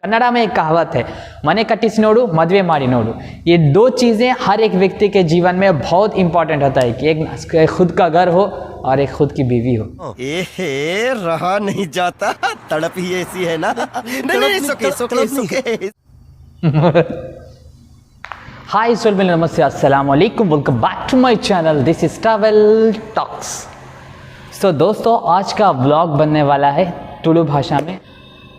कन्नड़ा में एक कहावत है, मने कट्टिसी नोडु मद्वे मारी नोडु। ये दो चीज़ें हर एक व्यक्ति के जीवन में बहुत इंपॉर्टेंट होता है कि एक खुद का घर हो और एक खुद की बीवी हो। रहा नहीं जाता, तड़प ही ऐसी है ना। नहीं, सुके। हाय सोलमेल, नमस्ते, अस्सलाम वालेकुम, welcome back to my channel, this is Travel Talks. तो दोस्तों, आज का व्लॉग बनने वाला है तुलु भाषा में।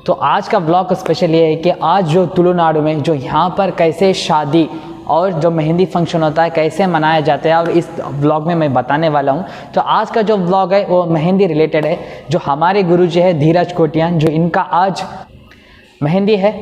तो आज का व्लॉग का स्पेशल ये है कि आज जो तुलुनाडु में जो यहाँ पर कैसे शादी और जो मेहंदी फंक्शन होता है कैसे मनाया जाता है और इस व्लॉग में मैं बताने वाला हूँ। तो आज का जो व्लॉग है वो मेहंदी रिलेटेड है। जो हमारे गुरुजी है धीरज कोटियान, जो इनका आज मेहंदी है,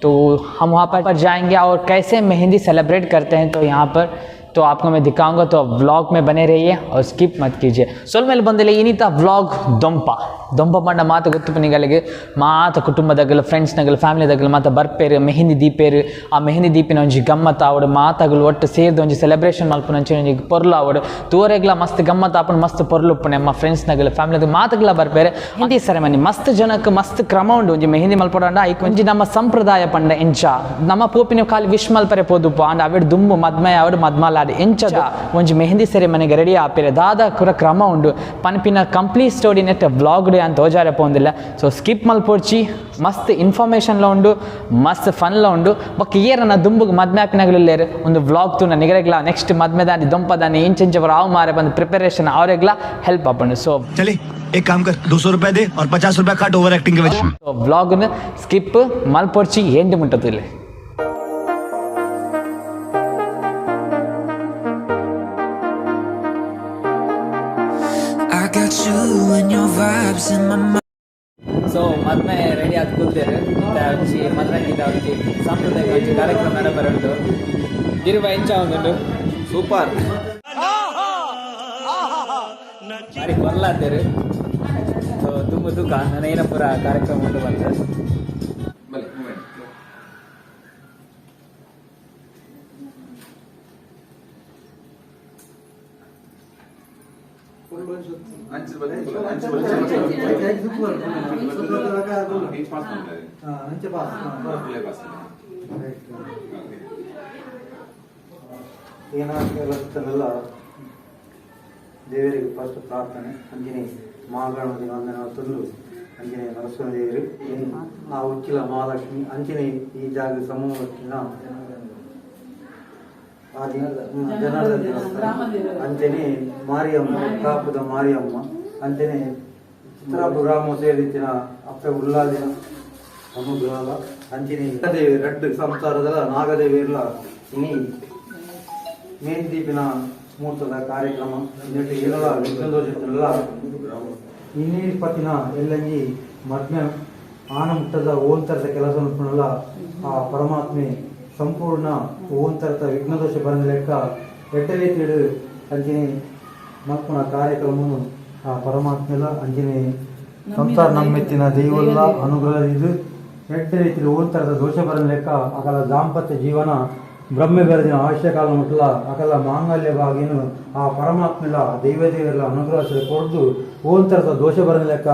तो हम वहाँ पर जाएंगे और कैसे मेहंदी सेलिब्रेट करते हैं तो यहाँ पर तो आपको मैं दिखाऊंगा। तो व्लॉग में बने रहिए और स्किप मत कीजिए। सोल ಮೇಲೆ ಬಂದಿಲ್ಲ ಇನ್ನಿತ ವ್ಲಾಗ್ ದೊಂಪ ಪಂಡ ಮಾತು ಗೊತ್ತು ನಿಗಳಿಗೆ ಮಾತ ಕುಟುಂಬದಾಗಲ ಫ್ರೆಂಡ್ಸ್ನಾಗಲ ಫ್ಯಾಮಿಲಿದಾಗಲ ಮಾತ ಬರ್ಪೇರು ಮೆಹಂದಿ ದೀಪೇರು ಆ ಮೆಹಂದಿ ದೀಪಿನ ಒಂಜಿ ಗಮ್ಮತ್ ಆವಡು ಮಾತಗಳು ಒಟ್ಟು ಸೇರಿದ ಒಂಜಿ ಸೆಲೆಬ್ರೇಷನ್ ಮಲ್ಪುನ ಒಂಜಿ ಪೊರ್ಲು ಆವಡು ತೂರೆಗ್ಲ ಮಸ್ತ್ ಗಮ್ಮತ್ ಆಪುನ ಮಸ್ತ್ ಪೊರ್ಲು ಉಪ್ಪುನೆ ನಮ್ಮ ಫ್ರೆಂಡ್ಸ್ನಾಗಲ ಫ್ಯಾಮಿಲಿದ ಮಾತುಗಳ ಬರ್ಪೇರು ಮೆಹಂದಿ ಸೆರೆಮನಿ ಮಸ್ತ್ ಜನಕ್ಕೆ ಮಸ್ತ್ ಕ್ರಮ ಉಂಡು ಒಂಜಿ ಮೆಹಂದಿ ಮಲ್ಪೊಡಂಡ ಐಕ್ ಒಂಜಿ ನಮ್ಮ ಸಂಪ್ರದಾಯ ಪಂಡ ಎಂಚ ನಮ್ಮ ಪೋಪಿನ ಖಾಲಿ ವಿಶ್ ಮಲ್ಪರೆ ಪೋದುಪ್ಪ ಅಂಡ ಅವೆಡ್ ದುಂಬು ಮದ್ಮಯ ಆವಡು ಮದ್ಮಲ ಎಂಚದ ಒಂಜಿ ಮೆಹಂದಿ ಸೆರೆಮನಿಗೆ ರೆಡಿ ಆಪಿರೆ ದಾದ ಕುರ ಕ್ರಮ ಉಂಡು ಪನ್ಪಿನ complete story net vlog day ಅಂತ ಓಜಾರೆ ಪೋಂದಿಲ್ಲ. ಸೊ ಸ್ಕಿಪ್ ಮಲ್ಪೊಡ್ಚಿ ಮಸ್ತ್ ಇನ್ಫಾರ್ಮೇಷನ್ಲ ಉಂಡು, ಮಸ್ತ್ ಫನ್ಲ ಉಂಡು. ಬೊಕ್ಕ ಏರನ ದುಂಬುಗೆ ಮದ್ಮೆ ಆಪಿನಾಗಲೇರು ಒಂದು ವ್ಲಾಗ್ ತೂನ ನಿಗರೆಗ್ಲ ನೆಕ್ಸ್ಟ್ ಮದ್ಮೆ ದಾನಿ ದೊಂಪದಾನಿ ಇಂಚೆಂಚ ರಾವ್ ಮಾರೆ ಬಂದು ಪ್ರಿಪರೇಷನ್ ಅವರೆಗ್ಲ ಹೆಲ್ಪ್ ಆಪಂಡು. ಸೊ चले एक काम कर, 200 रुपए दे और 50 रुपए काट ओवर एक्टिंग के वजह। ಸೊ ವ್ಲಾಗ್ನ ಸ್ಕಿಪ್ ಮಲ್ಪೊಡ್ಚಿ ಎಂಡ್ ಮುಟ್ಟದಿಲ್ಲ. I got you and your vibes in my mind. So ಮದ್ಮೆ ರೆಡಿ ಆದ ಕೂಲ್ದೇರು ಒಂಜಿ ಮದ್ಮೆಗಿದ್ದ ಒಂಜಿ ಸಾಂಪ್ರದಾಯಿಕ ಒಂಜಿ ಕಾರ್ಯಕ್ರಮ ನಡಬರುಂಡು. ಇರುವ ಎಂಚ ಒಂದುಂಡು ಸೂಪರ್ ಬಾರಿ ಕೊರ್ಲಾದೇರು. ಸೊ ತುಂಬ ದುಃಖ ನನ್ನ ಏನ ಪೂರ ಕಾರ್ಯಕ್ರಮ ಉಂಟು ಬಂತು. ಏನಾಗಲ್ಲ ದೇವರಿಗೆ ಫಸ್ಟ್ ಪ್ರಾರ್ಥನೆ ಅಂಜನೇಯ ಮಹಾಗಣಪತಿ ವಂದನ ತಂದು ಅಂಜನೇಯ ನರಸಿಂಹ ದೇವರು ಆ ಉಚ್ಚಿಲ ಮಹಾಲಕ್ಷ್ಮಿ ಅಂಜನೇಯ ಈ ಜಾಗ ಸಮೂಹಕ್ಕಿನ ಜನಾರ್ದನ ದೇವಸ್ಥಾನ ಅಂಜನೆ ಮಾರಿಯಮ್ಮ ಕಾಪುದ ಮಾರಿಯಮ್ಮ ಅಂಜನೆ ಚಿತ್ರಾಪುರ ಗ್ರಾಮ ಸೇರಿತಿನ ಅಪ್ಪ ಉಲ್ಲಾದಿನ ಅನುಗ್ರಹ ಅಂಜನೆ ದೇವಿ ರೆಡ್ ಸಂಸಾರದ ನಾಗದೇವಿಯರ್ಲ ಇನಿ ಮೇನ್ ದೀಪಿನ ಮುಹೂರ್ತದ ಕಾರ್ಯಕ್ರಮ ಇನ್ನಿಟ್ಟು ಎಲ್ಲ ವಿಘ್ನದೋಷಲ್ಲ ಇನ್ನೀರ್ ಪತಿನ ಎಲ್ಲಂಗಿ ಮದ್ಮೆ ಆನ ಮುಟ್ಟದ ಓಂತರದ ಕೆಲಸ ಅನ್ಕೊಳ್ಳಲ್ಲ ಆ ಪರಮಾತ್ಮೆ ಸಂಪೂರ್ಣ ಓಂತರದ ವಿಘ್ನದೋಷ ಬಂದ ಲೆಕ್ಕ ಎಟ್ಟಲೆ ತಿಳು ಅಂಜನೆ ಮಕ್ಕಳ ಕಾರ್ಯಕ್ರಮವನ್ನು ಆ ಪರಮಾತ್ಮೆಲ್ಲ ಅಂಜನೆ ಸಂಸಾರ ನಮ್ಮೆತ್ತಿನ ದೈವಲ್ಲ ಅನುಗ್ರಹ ಇದು ಎಟ್ಟ ರೀತಿಯಲ್ಲಿ ಓಂತರದ ದೋಷ ಬರನ ಲೆಕ್ಕ ಅಕಲ ದಾಂಪತ್ಯ ಜೀವನ ಬ್ರಹ್ಮ ಬೆರೆದಿನ ಆಯುಷ್ಯಕಾಲ ಮುಟ್ಟಲ ಅಕಲ ಮಾಂಗಲ್ಯವಾಗಿನು ಆ ಪರಮಾತ್ಮೆಲ್ಲ ದೈವದೇವರೆಲ್ಲ ಅನುಗ್ರಹ ಕೊಡ್ದು ಓಂತರದ ದೋಷ ಬರನ ಲೆಕ್ಕ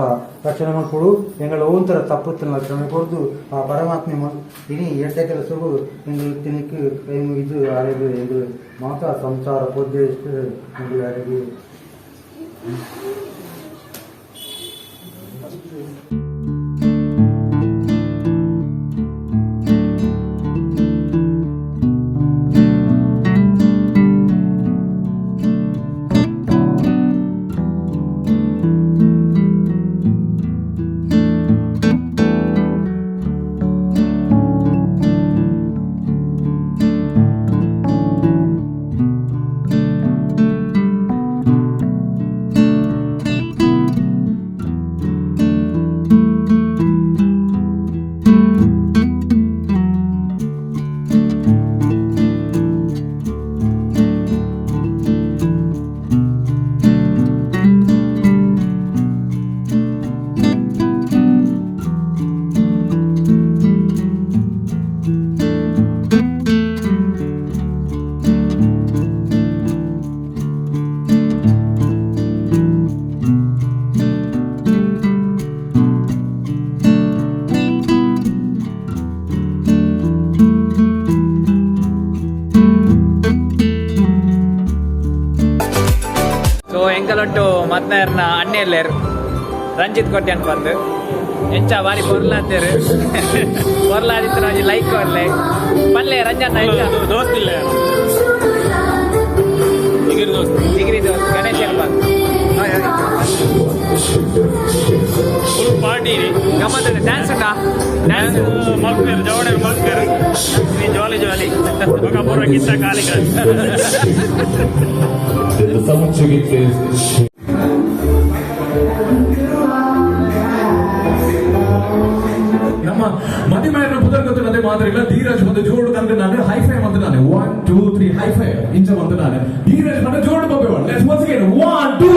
ರಕ್ಷಣೆ ಮಾಡಿಕೊಡು ಎಂಗಳ ಓಂತರ ತಪ್ಪುತ್ತಿನ ರಕ್ಷಣೆ ಕೊಡ್ದು ಆ ಪರಮಾತ್ಮೆ ಇನಿ ಎಡ್ಡ ಕೆಲಸವು ಎಂಗಳು ತಿನ್ನಕ್ಕೆ ಕೈ ಮುಗಿದು ಆರೆಗೆ ಎಂದು ಮಾತಾ ಸಂಸಾರ ಪೊದ್ದೆ ಎಂದು ಆರೆಗೆ ಉಂಟು ಮತ್ನಾಯರ್ನ ಅಣ್ಣೆಲ್ಲೇರು ರಂಜಿತ್ ಕೊಟ್ಟೆ ಅಂತ ಬಂದು ಎಂಚ ಬಾರಿ ಪೊರ್ಲಾತ್ತೇರು ಪೊರ್ಲಾದಿತ್ತು ನಾವು ಲೈಕ್ ಕೊಡ್ಲೆ ಪಲ್ಲೆ ರಂಜನ್ ದೋಸ್ತ್ ಇಲ್ಲ ಡಿಗ್ರಿ ದೋಸ್ತ್ ಗಣೇಶ್ ಬಂದು ಫುಲ್ ಪಾರ್ಟಿ ಗಮ್ಮತ್ ಡ್ಯಾನ್ಸ್ ಉಂಟಾ ಡ್ಯಾನ್ಸ್ ಮಲ್ಪೇರು ಜವಣೆ ಮಲ್ಪೇರು ಜಾಲಿ ಜಾಲಿ ಪೂರ್ವ ಕಿತ್ತ ಕಾಲಿಕ ನಮ್ಮ ಮದಿಮೆಯನ್ನು ಪುದರ್ಗತ್ತು ನದೇ ಮಾತ್ರ ಇಲ್ಲ ಧೀರಜ್ ಒಂದು ಜೋಡು ತಂದ್ರೆ ನಾನು ಹೈಫೈ ಅಂತ ನಾನು 1 2 3 ಹೈಫೈ ಇಂಚ ಅಂತ ನಾನು ಧೀರಜ್ ನನ್ನ ಜೋಡು ಬಬ್ಬೆ let's once again 1 2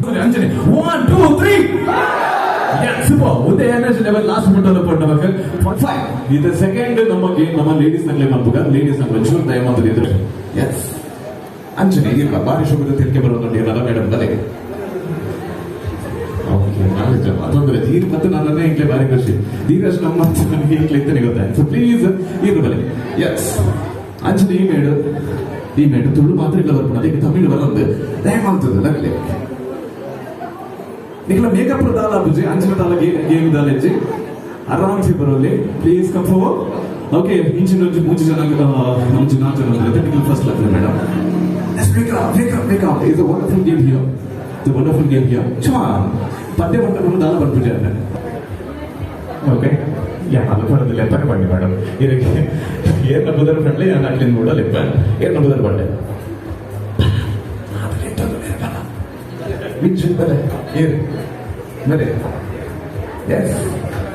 3 Anjane 1 2 3 super ಒಂದೇ ಎನರ್ಜಿ ಲೆವೆಲ್ ಲಾಸ್ಟ್ ಬಿಟ್ಟಲ್ಲ ಪಡ್ಬೇಕು 5 ಇದು ಸೆಕೆಂಡ್ ನಮ್ಮ ಗೇಮ್ ನಮ್ಮ ಲೇಡೀಸ್ ನಂಗೆ ಬಂದಾಗ ಲೇಡೀಸ್ ನಂಗೆ ಜೋರು ದಯಮಾಡಿ ಇದ್ರೆ ಎಸ್ ಅಂಜನೆ ಇಲ್ಲ ಬಾರಿ ಶುಭದ ತಿರ್ಕೆ ಬರೋದು ಏನಲ್ಲ ಮೇಡಮ್ ಬಲೆ ಅದೊಂದ್ರೆ ಧೀರ್ ಮತ್ತೆ ನನ್ನನ್ನೇ ಈಗಲೇ ಬಾರಿ ಖುಷಿ ಧೀರಜ್ ನಮ್ಮ ನನಗೆ ಈಗಲೇ ಇದ್ದಾನೆ ಗೊತ್ತಾಯ್ತು ಪ್ಲೀಸ್ ಇದು ಬಲೆ ಎಸ್ ಅಂಜನೆ ಈ ಮೇಡು ತುಳು ಮಾತ್ರ ಇಲ್ಲ ಬರ್ಪಣ ಅದಕ್ಕೆ ತಮಿಳು ಬರೋದು ದಯಮಾಡ್ತದೆ ನಗಲೆ ನಿಖಲ ಮೇಕಪ್ ದಾಲ ಬುಜಿ ಅಂಚಿನ ದಾಲ ಗೇಮ್ ದಾಲ ಹೆಜ್ಜೆ ಆರಾಮ್ಸಿ ಬರೋಲ್ಲಿ ಪ್ಲೀಸ್ ಕಮ್ ಫಾರ್ವರ್ಡ್ ಓಕೆ ಇಂಚಿನ ಮೂಜಿ ಜನ ನಮ್ಜಿ 4 ಜನ ಅಂದ್ರೆ ನಿಖಲ ಫಸ್ಟ್ ಆಗ್ತದೆ madam let's make up is a wonderful game here the wonderful game here ಚಾನ್ ಪದ್ಯ ಬಂಡಗಳು ದಾಲ ಬರ್ಪುಜೆ ಅಂತ ಓಕೆ ಯಾರು ಬರೋದಿಲ್ಲ ಎಪ್ಪನೆ ಬನ್ನಿ ಮೇಡಮ್ ಇದಕ್ಕೆ ಏರ್ ನಂಬುದರ ಫ್ರೆಂಡ್ಲಿ ನಾನು ಅಲ್ಲಿಂದ ನೋಡಲ್ಲ ಎಪ್ಪ ಏರ್ ನಂಬುದರ ಬಂಡೆ ಮಿಂಚು ಬಲೆ ಏರು ಬಲೆ ಎಸ್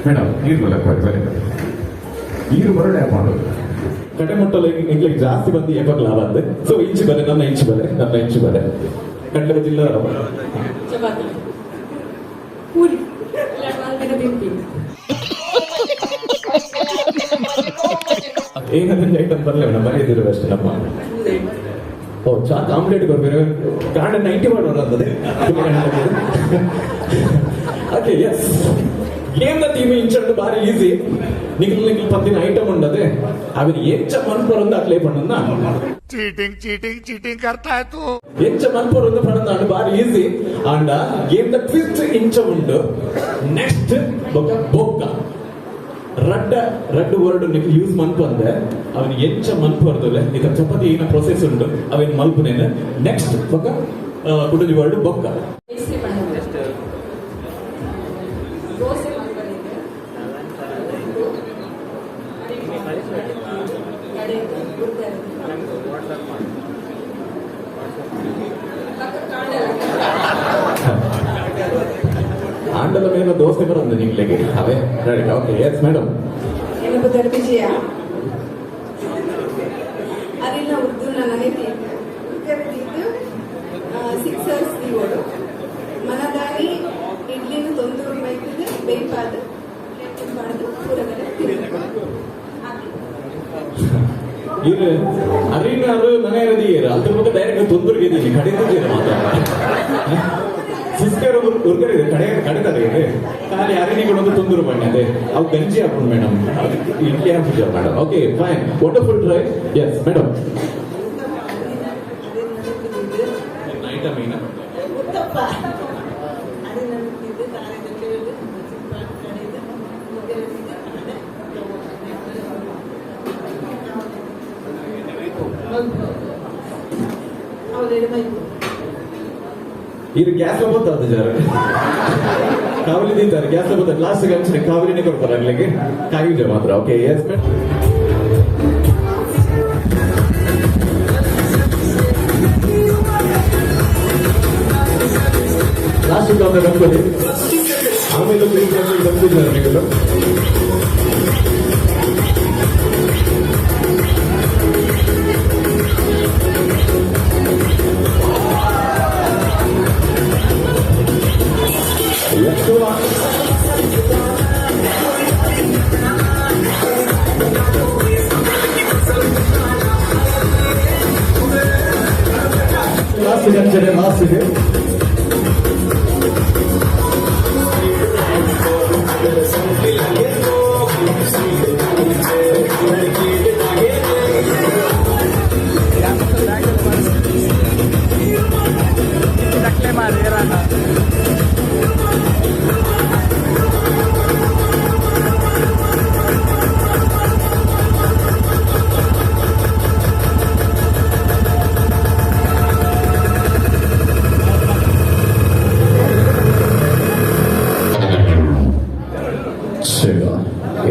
ಮೇಡಮ್ ನೀರು ಬಲೆ ಬಲೆ ನೀರು ಬರೋ ಡ್ಯಾಪ್ ಮಾಡೋದು ಕಡೆ ಮುಟ್ಟಲು ಇಂಗ್ಲಿಷ್ ಜಾಸ್ತಿ ಬಂದು ಯಾವಾಗ ಲಾಭ ಅಂದೆ ಸೊ ಇಂಚು ಬಲೆ ನನ್ನ ಇಂಚು ಬಲೆ ಕಂಡ ಜಿಲ್ಲಾ ಪೂರಿ ಏನಂದ್ರೆ ಐಟಮ್ ಬರಲ್ಲ ಮೇಡಮ್ ಬರೆಯದಿರುವ ಅಷ್ಟೇ ನಮ್ಮ ಓ ಚಾಕ್ ಆಮ್ಲೆಟ್ ಕೊಡ್ಬೇರೆ ಕಾಂಡ 90 ಮಾಡೋದಂತದೆ ಓಕೆ ಎಸ್ ಗೇಮ್ನ ಥೀಮ್ ಇಂಚಂಡು ಬಾರಿ ಈಸಿ ನಿಖಿಲ್ ಪತ್ತಿನ ಐಟಮ್ ಉಂಡದೆ ಅವಿನ ಎಂಚ ಮನ್ಪೊರಂದು ಅಕ್ಲೇ ಪಣ್ಣನ್ನ ಚೀಟಿಂಗ್ ಕರ್ತಾ ಆಯ್ತು ಎಂಚ ಮನ್ಪೊರಂದು ಪಣ್ಣಂದು ಬಾರಿ ಈಸಿ ಅಂಡ ಗೇಮ್ದ ಟ್ವಿಸ್ಟ್ ಇಂಚ ಉಂಡು ನೆಕ್ಸ್ಟ್ ಬೊಕ್ಕ ರಡ್ಡು ವರ್ಡ್ ನಿಕ್ ಯೂಸ್ ಮನ್ಪಂದೆ ಅವನ್ ಎಂಚ ಮನ್ಪರ್ದಲೆ ನಿಕ ಚಪಾತಿ ಏನ ಪ್ರೊಸೆಸ್ ಉಂಟು ಅವನ್ ಮಲ್ಪನೇನೆ ನೆಕ್ಸ್ಟ್ ಬೊಕ್ಕ ಕುಟುಂಬ ವರ್ಡ್ ಬೊಕ್ಕ ಆಂಡಲ ಮೇಲೆ ದೋಸೆ ಬರೋದು ನಿಂಗ್ಲೆಗೆ ಅವೇ ರೆಡಿ ಓಕೆ ಎಸ್ ಮೇಡಮ್ ಏನಪ್ಪ ತರಬಿಜಿಯ ಅರಿನ ಉರ್ದು ನನಗೆ ಉರ್ಕರಿದ್ದು ಸಿಕ್ಸರ್ಸ್ ಇವಳು ಮನದಾನಿ ಇಡ್ಲಿನ ತೊಂದೂರು ಮೈಕಿಗೆ ಬೇಯ್ಪಾದ ಬಾಡ್ದು ಪೂರಗಡೆ ಇದು ಅರಿನಾರು ನನಗದೀರ ಅದ್ರ ಬಗ್ಗೆ ಡೈರೆಕ್ಟ್ ತೊಂದರೆಗೆ ಇದೀನಿ ಕಡಿದಿದ್ದೀರ ಮಾತಾಡ ಸಿಸ್ಕರ್ ಉರ್ಕರಿದೆ ಕಡಿತದೆ ಇದೆ ಖಾಲಿ ಅರಿನಿಗೊಂದು ತೊಂದರೆ ಬಣ್ಣದೆ ಅವು ಗಂಜಿ ಹಾಕೊಂಡು ಮೇಡಮ್ ಇಡ್ಲಿ ಹಾಕಿದ್ದೆ madam okay fine wonderful try yes madam item ಏನು ಉತ್ತಪ್ಪ ಇದು ಗ್ಯಾಸ್ ಬರ್ತದೆ ಜರ ಕಾವಲಿ ತಿಂತಾರೆ ಗ್ಯಾಸ್ ಬರ್ತದೆ ಲಾಸ್ಟ್ ಅಂಚನೆ ಕಾವಲಿನೇ ಕೊಡ್ತಾರೆ ಅಲ್ಲಿಗೆ ಕಾಯಿದೆ ಮಾತ್ರ ಓಕೆ ಎಸ್ ಲಾಸ್ಟ್ ಬಂದ್ಕೊಳ್ಳಿ ಆಮೇಲೆ ಬಂದಿದ್ದಾರೆ ನೀವು ಲಾಸ್ಟಿಗೆ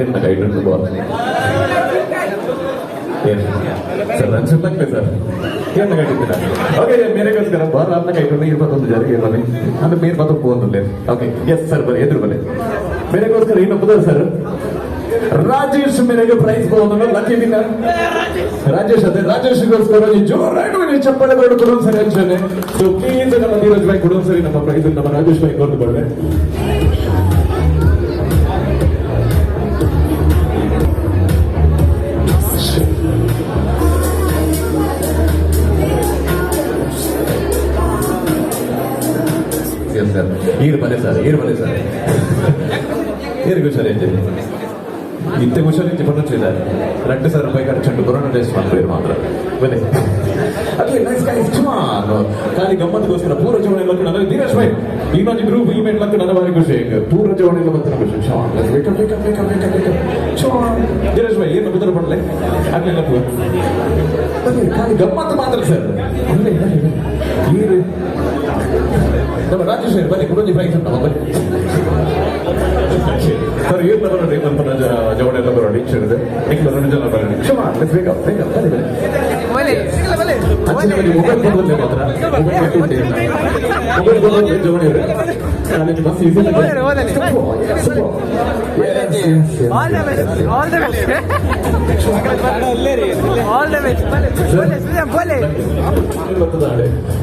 ಏನು ಐಟು ಬಾಲ್ ಸರ್ ಅನ್ಸುತ್ತೆ ಸರ್ ಏನು ಕಟ್ಟಿದ್ದೀರಾ ಓಕೆ ಮೇರೆಗೋಸ್ಕರ ಬಾರ್ ಅನ್ನ ಕೈಕೊಂಡು 21 ಜಾರಿಗೆ ಬನ್ನಿ ಅಂದ್ರೆ ಮೇನ್ ಮಾತು ಫೋನಲ್ಲಿ ಓಕೆ ಎಸ್ ಸರ್ ಬನ್ನಿ ಎದುರು ಬನ್ನಿ ಮೇರೆಗೋಸ್ಕರ ಇನ್ನೊಬ್ಬ ಸರ್ ರಾಜೇಶ್ ಮೇರೆಗೆ ಪ್ರೈಸ್ ಬಹುದನ್ನು ಲಕ್ಕಿ ವಿನ್ನರ್ ರಾಜೇಶ್ ಅದೇ ರಾಜೇಶ್ಗೋಸ್ಕರ ಜೋರಾಗಿ ಚಪ್ಪಳೆ ಬರಡು ಕೊಡೋಣ ಸರಿ ಅಂತಾನೆ ಸೊ ಪ್ಲೀಸ್ ನಮ್ಮ ಧೀರಜ್ ಭಾಯ್ ಕೊಡೋಣ ಸರಿ ನಮ್ಮ ಪ್ರೈಸ್ ನಮ್ಮ ರಾಜೇಶ್ ಭಾಯ್ ಕೊಟ್ಟು ಕೊಡೋಣ ಸರ್ ಈರು ಬನ್ನಿ ಸರ್ ಈರಿಗೂ ಸರ್ ಇಂತ ಹುಷಾರಿದ್ದು ಪಣ್ಣುಚ್ಚಿದ್ದಾರೆ 2,000 ರೂಪಾಯಿ ಖರ್ಚುಂಟು ಕೊರೋನಾ ಟೆಸ್ಟ್ ಮಾಡ್ತೀವಿ ಮಾತ್ರ ಬನ್ನಿ ಅದೇ ನೈಸ್ ಗೈಸ್ ಕಮ್ ಆನ್ ಖಾಲಿ ಗಮ್ಮತ್ಗೋಸ್ಕರ ಪೂರ ಜವಣೆ ಲಕ್ಕ ನನಗೆ ಧೀರಜ್ ಭಾಯ್ ಇನ್ನೊಂದು ಗ್ರೂಪ್ ಈವೆಂಟ್ ಲಕ್ಕ ನನ್ನ ಭಾರಿ ಖುಷಿ ಪೂರ ಜವಣೆ ಬರ್ತಾನೆ ಖುಷಿ ಶಾನ್ ಧೀರಜ್ ಭಾಯ್ ಏನು ಬಿದ್ದರು ಪಡಲೆ ಆಗ್ಲಿ ಲಕ್ಕ ಅದೇ ಖಾಲಿ ಗಮ್ಮತ್ತು ಮಾತ್ರ ಸರ್ ಅಲ್ಲೇ ಈರು ನಮ್ಮ ರಾಜೇಶ್ ಬನ್ನಿ ಕುಡೋಜಿ ಪ್ರೈಸ್ ಉಂಟು ಬನ್ನಿ ಸರ್ ಏನು ಬರೋಣ ನಮ್ಮ ಜವಣೆ ಬರೋಣ ಇಚ್ಛಿದೆ ನಿಖಿಲ ಜನ ಬರೋಣ ಕ್ಷಮಾ ಬೇಗ ಬನ್ನಿ ಮೊಬೈಲ್ ಬಂದ್ರೆ ಮಾತ್ರ ಮೊಬೈಲ್ ಬಂದ್ರೆ ಜವಣೆ ಬಸ್ ಈಸಿ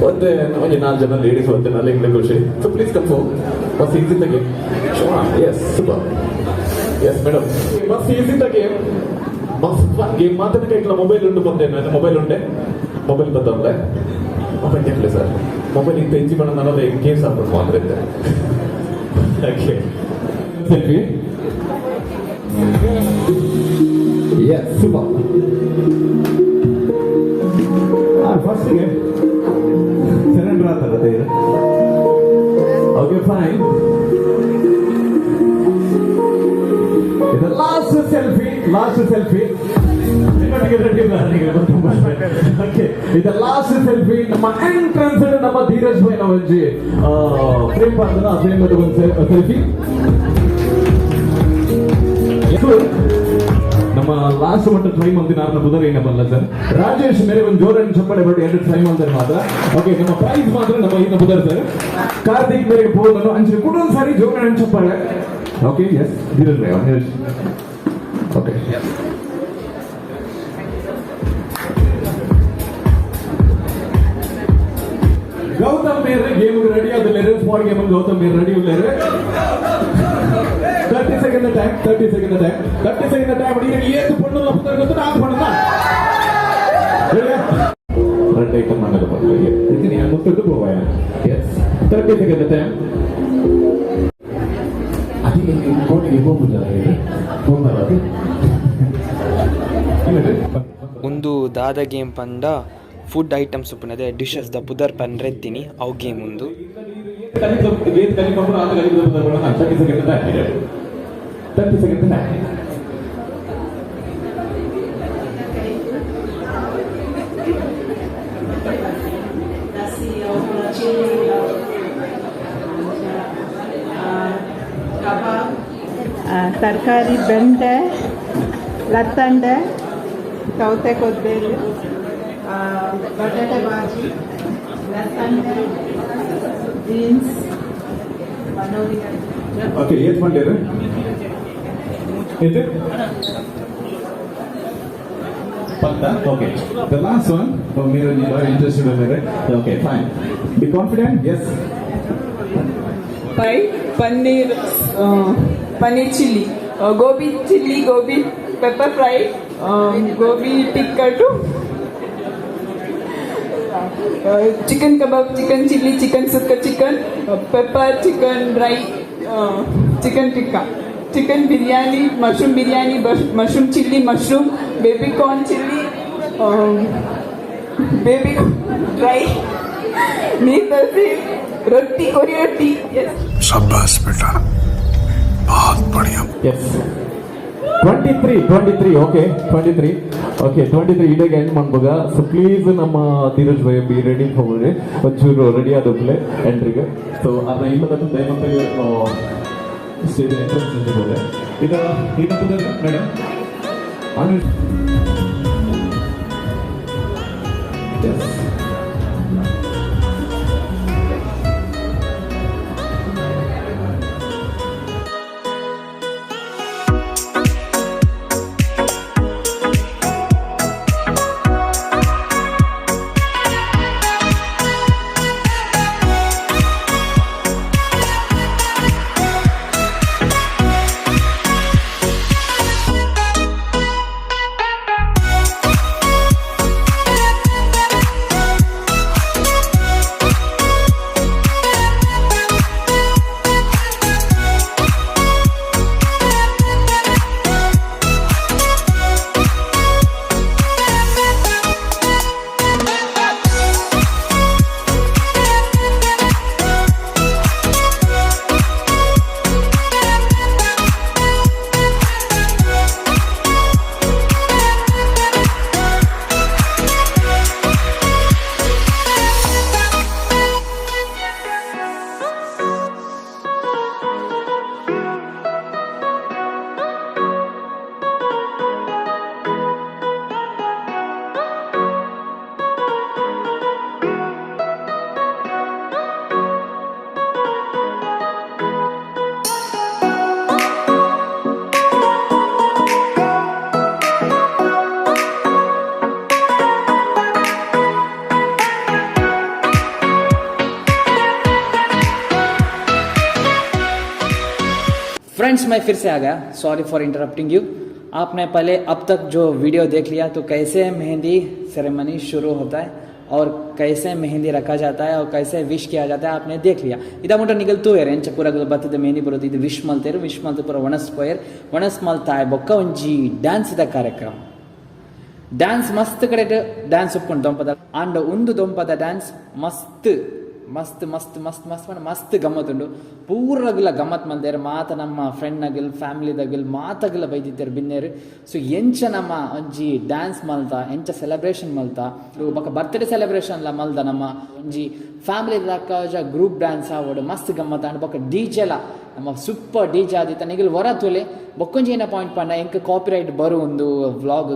ಒಂದೇ 4 ಜನ ಲೇಡೀಸ್ ಒಂದೇ 4 ಖುಷಿ ಸೊ ಪ್ಲೀಸ್ ಕನ್ಫರ್ಮ್ ಬಸ್ ಈಸಿ ತೆಗೆ ಎಸ್ ಸೂಪರ್ ಎಸ್ ಮೇಡಮ್ ಬಸ್ ಈಸಿ ತೆಗೆ ಬಸ್ ಗೇಮ್ ಮಾತ್ರ ಕೈಕಲ ಮೊಬೈಲ್ ಉಂಟು ಬಂದೇನು ಮೊಬೈಲ್ ಉಂಟೆ ಮೊಬೈಲ್ ಬಂದವಲ್ಲ ಮೊಬೈಲ್ ತೆಕ್ಕಲೆ ಸರ್ ಮೊಬೈಲ್ ಇಂತ ಹೆಚ್ಚಿ ಬಣ್ಣ ನಾನು ಗೇಮ್ಸ್ ಆಡ್ಬಿಟ್ಟು ಮಾಡಿದ್ದೆ okay selfie yes super first ಗೆ ಸರೆಂಡರ್ ಆಗ್ತದೆ ಓಕೆ ಫೈನ್ ಇದು ಲಾಸ್ಟ್ ಸೆಲ್ಫಿ ಇದು ಲಾಸ್ಟ್ ಸೆಲ್ಫಿ ನಮ್ಮ ಎಂಟ್ರೆನ್ಸ್ ನಮ್ಮ ಧೀರಜ್ ಭಾಯ್ ನಾವಂಜಿ ಫ್ರೇಮ್ ಬಂದ ಫ್ರೇಮ್ ಒಂದು ಸೆಲ್ಫಿ ನಮ್ಮ ಲಾಸ್ಟ್ ಮಟ್ಟ ಟ್ರೈ ಮಂದಿನ ಆರ್ನ ಬುಧರ ಏನ ಬರಲ್ಲ ಸರ್ ರಾಜೇಶ್ ಮೇರೆ ಒಂದು ಜೋರನ್ನು ಚಪ್ಪಳೆ ಬಟ್ಟು 2 ಟ್ರೈ ಮಾಡಿದ್ರೆ ಮಾತ್ರ ಓಕೆ ನಮ್ಮ ಪ್ರೈಸ್ ಮಾತ್ರ ನಮ್ಮ ಇನ್ನ ಬುಧರ್ ಸರ್ ಕಾರ್ತಿಕ್ ಮೇರೆಗೆ ಫೋನ್ ಅಂಚೆ ಕುಡೊಂದು ಸಾರಿ ಜೋರನ್ನು ಚಪ್ಪಳೆ okay yes Dheeraj bhai okay Gautam ಮೇರೆ ಗೇಮ್ ರೆಡಿ ಆದಲ್ಲೇರು ಸ್ಪಾಟ್ ಗೇಮ್ ಗೌತಮ್ ಮೇರೆ ರೆಡಿ ಉಳ್ಳೇರು 30 ಸೆಕೆಂಡ್ ಟೈಮ್ ಈಗ ಏತು ಪಣ್ಣು ಪುತ್ತರ ಗೊತ್ತು ನಾನು ಪಣ್ಣ ரெண்டு ஐட்டம் நாங்கள் பண்ணுவோம் இது நீங்கள் முத்துட்டு போவேன் எஸ் 30 செகண்ட் டைம் அதிக கோட்டிಗೆ ಹೋಗುತ್ತಾರೆ ಹೋಗಬಾರದು ಒಂದು ದಾದ ಗೇಮ್ ಪಂಡ ಫುಡ್ ಐಟಮ್ಸ್ ಉಪ್ಪುನದೆ ಡಿಶಸ್ ದ ಪುದರ್ ಪನ್ರೆತ್ತೀನಿ ಅವು ಗೇಮ್ ಒಂದು 30 seconds time. ತರಕಾರಿ ಬೆಂಡೆ ಲತ್ತಂಡೆ ಸೌತೆಕೊದ್ಬೇರು ಬಟಾಟೆ ಬಾಜಿ ಲತ್ತಂಡೆ ಬೀನ್ಸ್ ಓಕೆ ಏತ್ ಮಾಡಿರ ಇದು Panda? Okay. The last one, Meera, you are interested in it. Okay, fine. Be confident? Yes. Pie, paneer chili, gobi chili, gobi pepper fry, gobi tikka too. Chicken kebab, chicken chili, chicken sukka chicken, pepper chicken dry, chicken tikka. Chicken biryani, mushroom chili, mushroom, baby corn chili, baby dry, meat roti, Korean roti. Yes. शाबाश बेटा बहुत बढ़िया Yes. 23, okay, 23. Okay, 23 ಇಡಗೆ end ಮಾಡ್ಬೋಗ. So please ನಮ್ಮ Dheeraj bhai be ready for it. ಒಂಚೂರು ready ಆದಪ್ಲೆ ಎಂಟ್ರಿಗೆ. So ಅದ ಇಲ್ಲದ ದಯಮಾಡಿ ಸ್ಟೇಜ್ ಎಂಟ್ರೆನ್ಸ್ ಅಂತ ಬೋದೆ ಇದು ಏನಪ್ಪ ಮೇಡಮ್ फ्रेंड्स मैं फिर से आ गया, सॉरी फॉर इंटरप्टिंग यू। आपने पहले अब तक जो वीडियो देख लिया तो कैसे मेहंदी सेरेमनी शुरू होता है और कैसे मेहंदी रखा जाता है और कैसे विश किया जाता है आपने देख लिया। इदा मुट निगल्तू ಎಂಚ ಪೂರ ಬತ್ತಿದ मेहंदी ಬರೋದು ಇದು ವಿಶ್ ಮಲ್ತೇರು ವಿಶ್ ಮಲ್ತ ಪೂರ ಒಣಸ್ ಮಲ್ತಾಯ ಬೊಕ್ಕ ಒಂಜಿ ಡ್ಯಾನ್ಸ್ ದ ಕಾರ್ಯಕ್ರಮ ಡ್ಯಾನ್ಸ್ ಮಸ್ತ್ ಕಡೆ ಡ್ಯಾನ್ಸ್ ಒಪ್ಕೊಂಡು ದೊಂಪದ ಅಂಡ್ ಒಂದು ದೊಂಪದ ಡ್ಯಾನ್ಸ್ ಮಸ್ತ್ ಮಸ್ತ್ ಮಸ್ತ್ ಮಸ್ತ್ ಮಸ್ತ್ ಮಸ್ತ್ ಗಮ್ಮತ್ತುಂಡು ಪೂರಗಿಲ್ಲ ಗಮ್ಮತ್ ಮಂದೇರು ಮಾತ ನಮ್ಮ ಫ್ರೆಂಡ್ ನಗಿಲ್ ಫ್ಯಾಮಿಲಿ ದಗಿಲ್ ಮಾತಗಿಲ್ಲ ಬೈದಿದ್ದೇರು ಬಿನ್ನೇರು ಸೊ ಎಂಚ ನಮ್ಮ ಒಂಜಿ ಡ್ಯಾನ್ಸ್ ಮಲ್ತ ಎಂಚ ಸೆಲೆಬ್ರೇಷನ್ ಮಲ್ತ ಬೊಕ ಬರ್ತ್ಡೇ ಸೆಲೆಬ್ರೇಷನ್ ಲ ಮಲ್ದ ನಮ್ಮ ಒಂಜಿ ಫ್ಯಾಮಿಲಿ ದಾಕ ಗ್ರೂಪ್ ಡ್ಯಾನ್ಸ್ ಆವಡು ಮಸ್ತ್ ಗಮ್ಮತ್ ಅಂಡ್ ಬೊಕ ಡಿಜೆಲ ನಮ್ಮ ಸೂಪರ್ ಡಿಜೆ ಆದಿತ್ತ ನಿಗಿಲ್ ಹೊರ ತುಲೆ ಬೊಕ್ಕೊಂಜಿ ಏನ ಪಾಯಿಂಟ್ ಪಂಡ ಎಂಕ್ ಕಾಪಿರೈಟ್ ಬರು ಒಂದು ವ್ಲಾಗ್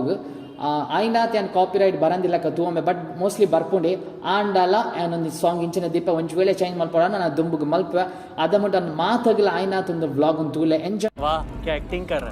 ಆಯ್ನಾತ್ ಏನು ಕಾಪಿರೈಟ್ ಬರಂದಿಲ್ಲ ತೂವೊಮ್ಮೆ ಬಟ್ ಮೋಸ್ಟ್ಲಿ ಬರ್ಪುಂಡೆ ಆಂಡಲ ಏನೊಂದು ಸಾಂಗ್ ಇಂಚಿನ ದೀಪ ಒಂಜಿ ವೇಳೆ ಚೇಂಜ್ ಮಲ್ಪಡ ನಾನು ದುಂಬುಗೆ ಮಲ್ಪ ಅದ ಮುಟ್ಟ ಮಾತಾಗಲ ಆಯ್ನಾತ್ ಒಂದು ವ್ಲಾಗ್ ಒಂದು ತೂಲೆ ಎಂಜಾಯ್ ವಾ ಆಕ್ಟಿಂಗ್ ಕರ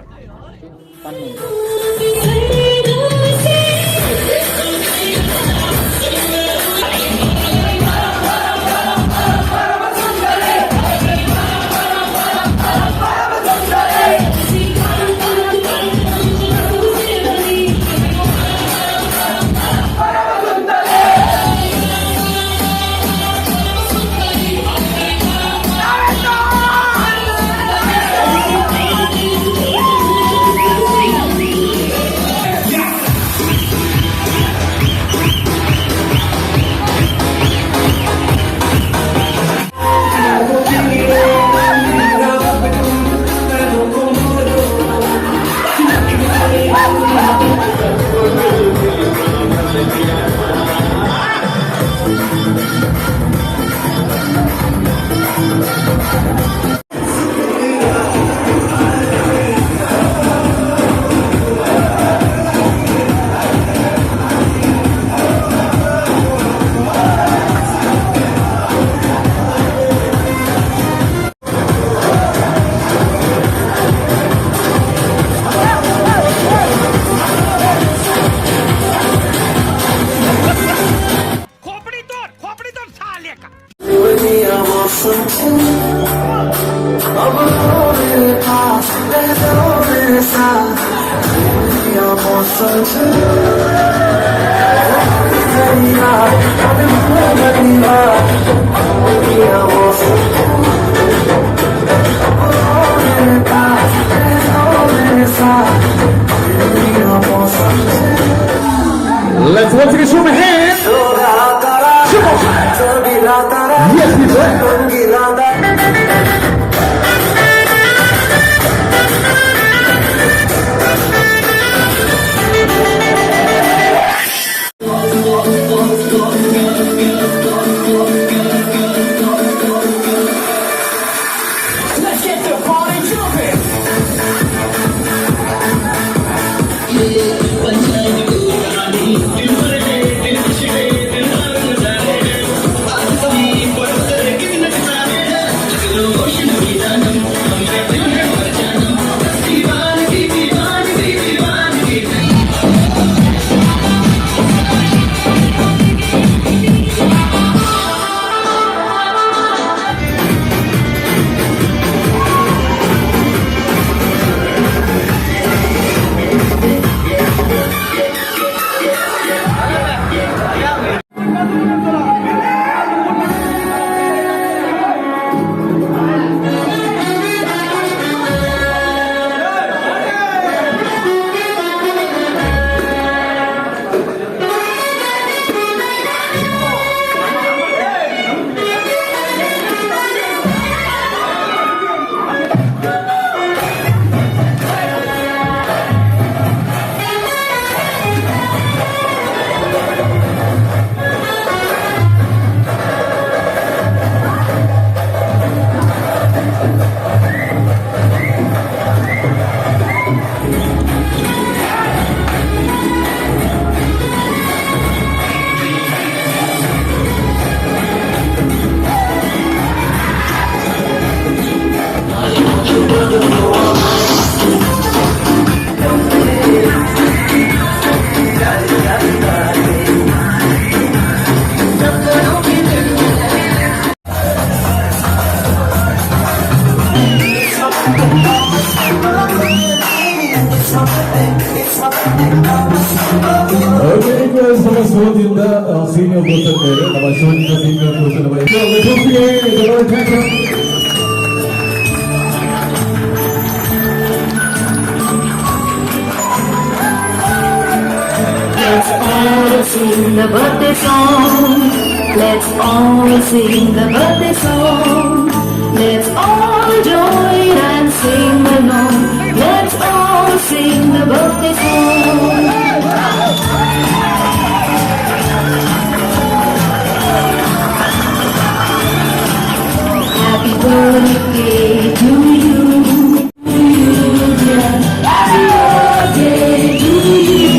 Let's once again show my hands. Yes, Let's get the party ನಮ್ಮ ಶೋದಿಂದ ಸೀನಿಯರ್ ಪರ್ಸನ್ ಬೇರೆ, ನಮ್ಮ ಶೋದಿಂದ senior person Let's all sing the birthday song. Let's all sing the birthday song. Let's all join and sing along. Let's all sing the birthday song. Happy birthday to you. Happy birthday to you.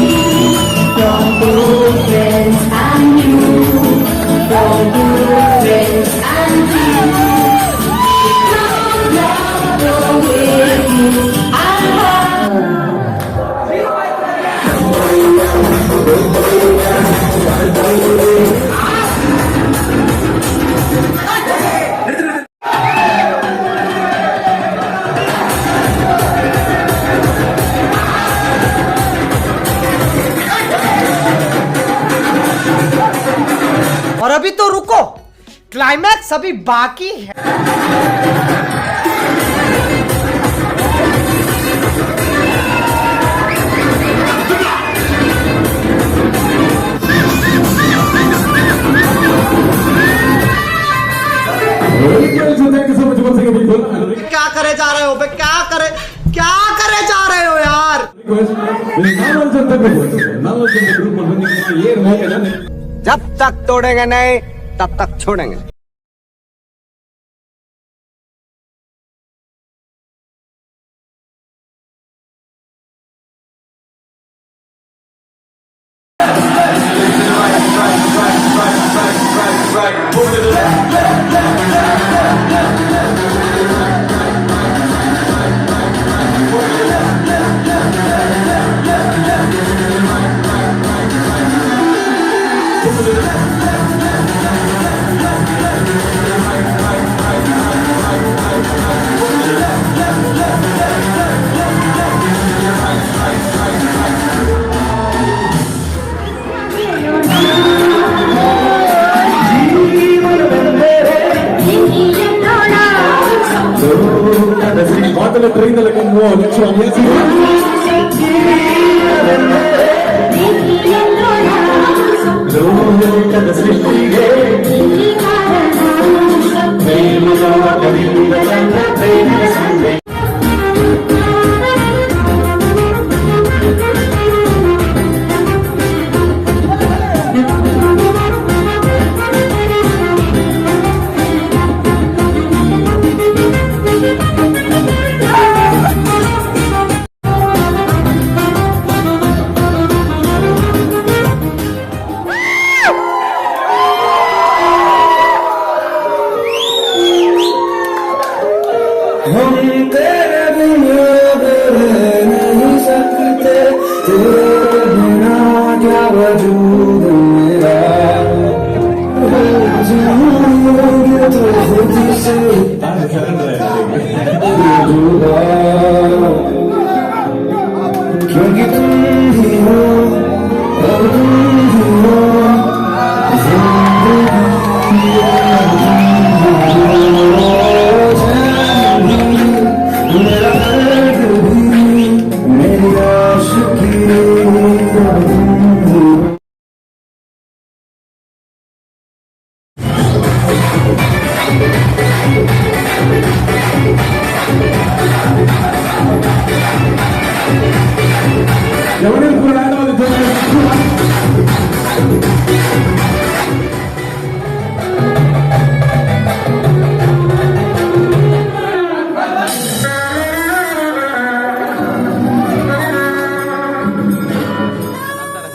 From good friends and you. From good friends and you. Long love go with you. और अभी तो रुको, climax अभी बाकी है। क्या करे जा रहे हो बे, क्या करे जा रहे हो यार। जब तक तोड़ेंगे नहीं तब तक छोड़ेंगे।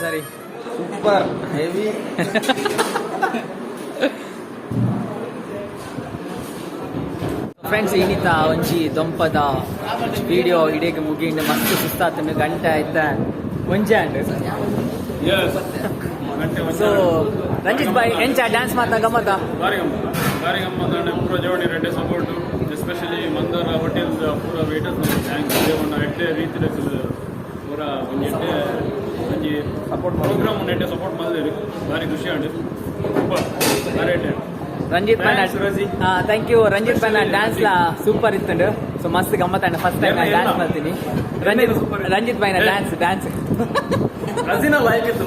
ಸರಿ ಸೂಪರ್ ಹೆವಿ ಫ್ರೆಂಡ್ಸ್ ಇನ್ನಿತ ಒಂಜಿ ದೊಂಪದ ವಿಡಿಯೋ ಇಡೀಗೆ ಮುಗಿಂಡು ಮಸ್ತ್ ಸುಸ್ತಾತನು ಗಂಟೆ ಆಯ್ತ ಒಂಜೆ ಅಂಡ್ ಸೊ ರಂಜಿತ್ ಬಾಯ್ ಎಂಚ ಡ್ಯಾನ್ಸ್ ಮಾತ ಗಮ್ಮತ್ತ ಭಾರಿ ಗಮ್ಮತ್ತ ಪೂರ ಜೋಡಿ ರೆಡ್ಡೆ ಸಪೋರ್ಟ್ ಎಸ್ಪೆಷಲಿ ಮಂದಾರ ಹೋಟೆಲ್ ಪೂರ ವೇಟರ್ಸ್ ಥ್ಯಾಂಕ್ಸ್ ದೇವನ್ನ ಎಡ್ಡೆ ರೀತಿ ಒಂಜಿ ಸಪೋರ್ಟ್ ಪ್ರೋಗ್ರಾಮ್ ನೆಟ್ಟೆ ಸಪೋರ್ಟ್ ಮಾಡಿದ್ರಿ ಭಾರಿ ಖುಷಿ ಆಂಡ್ ಭಾರಿ ರಂಜಿತ್ ಪೈನ ಥ್ಯಾಂಕ್ ಯು ರಂಜಿತ್ ಪೈನ ಡ್ಯಾನ್ಸ್ ಸೂಪರ್ ಇತ್ತಂಡು ಸೊ ಮಸ್ತ್ ಗಮ್ಮತ್ ಅಂಡ್ ಫಸ್ಟ್ ಟೈಮ್ ನಾನು ಡ್ಯಾನ್ಸ್ ಮಾಡ್ತೀನಿ ರಂಜಿತ್ ಪೈನ ಡ್ಯಾನ್ಸ್ ರಜಿನ ಲೈಕ್ ಇತ್ತು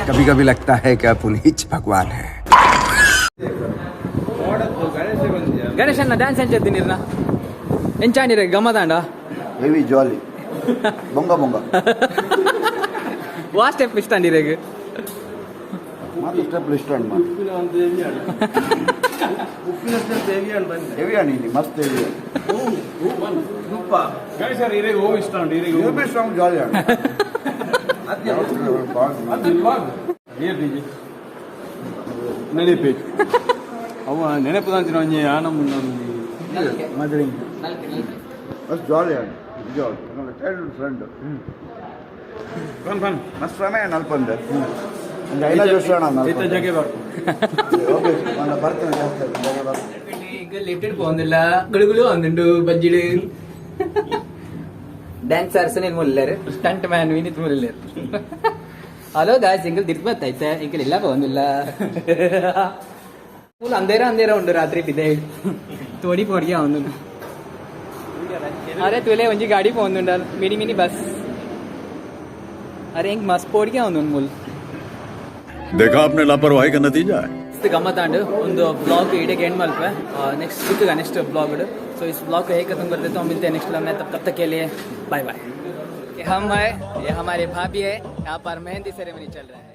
कभी कभी लगता है कि पुनीत भगवान है ಗಣೇಶನ್ನ ಡ್ಯಾನ್ಸ್ ಎಂಚತ್ತೀನಿ ಎಂಚಾಣಿರ ಗಮ್ಮತಾಂಡ ಹೆವಿ ಜಾಲಿ ಬೊಂಗ ಬೊಂಗ ವಾ ಸ್ಟೆಪ್ ಇಷ್ಟ ಅಂಡಿರೇಗ ಮಾತು ಸ್ಟೆಪ್ ಲಿಸ್ಟ್ ಅಂಡ್ ಮಾಡಿ ಹೆವಿ ಅಣಿ ಮಸ್ತ್ ಹೆವಿ ಸರ್ ಇರೇಗ ಹೋಗಿ ಇಷ್ಟ ಉಂಟು ಇರೇಗ ಸಾಂಗ್ ಜಾಲಿ ಅಣ್ಣ ನೆನಪೇಜ್ ಅವ ನೆನಪುದಂಚಿನ ಒಂಜಿ ಆನಮ್ ಮದುವೆ ಮಸ್ತ್ ಜಾಲಿ ಅಣ್ಣ ಜಾಲಿ ಚೈಲ್ಡ್ಹುಡ್ ಫ್ರೆಂಡ್ ಫನ್ ಮಸ್ತ್ ಸಮಯ ನಲ್ಪಂದೆ ಒಂದು 5 ವರ್ಷ ಅಣ್ಣ ಜಗೆ ಬರ್ತೇನೆ ಜಾಸ್ತಿ ಬರ್ತೇನೆ ಲಿಫ್ಟೆಡ್ പോകുന്നില്ല ഗുളുഗുളു വന്നിട്ടു ബജ്ജില് ಡ್ಯಾನ್ಸರ್ಸ್ ಮುಲ್ಲೇರು ಸ್ಟಂಟ್ ಮ್ಯಾನ್ ವಿನಿತ್ ಮುಲ್ಲೇರು ಹಲೋ ಗಾಯ್ಸ್ ಎಂಕಲ್ ತಿರುಪತ್ತೈತೆ ಎಂಕಲ್ ಇಲ್ಲ പോകുന്നില്ല ಫುಲ್ ಅಂಧೇರ ಉಂಟು ರಾತ್ರಿ ಬಿದ್ದೆ തോടി പോടിയാ ഒന്നും അരെ തുലെ ഒഞ്ചി ഗാഡി പോകുന്നുണ്ട് മിനി ബസ് അരെ മസ്ತ್ പോടിയാ ഒന്നും മുൽ देखा आपने लापरवाही का नतीजा है ಗಮ್ಮತ್ತಾಂಡು ಒಂದು ಬ್ಲಾಗ್ ಇಡೀಗೆ ಎಂಡ್ ಮಲ್ಪೆ ನೆಕ್ಸ್ಟ್ ಸಿಕ್ಕುಗ ನೆಕ್ಸ್ಟ್ ಬ್ಲಾಗ್ ಸೊ इस ब्लॉग को एक खत्म कर देता हूँ मिलते हैं नेक्स्ट ब्लॉग में तब तक के लिए बाय बाय हम है ये हमारे भाभी है यहाँ पर मेहंदी सेरेमनी चल रहा है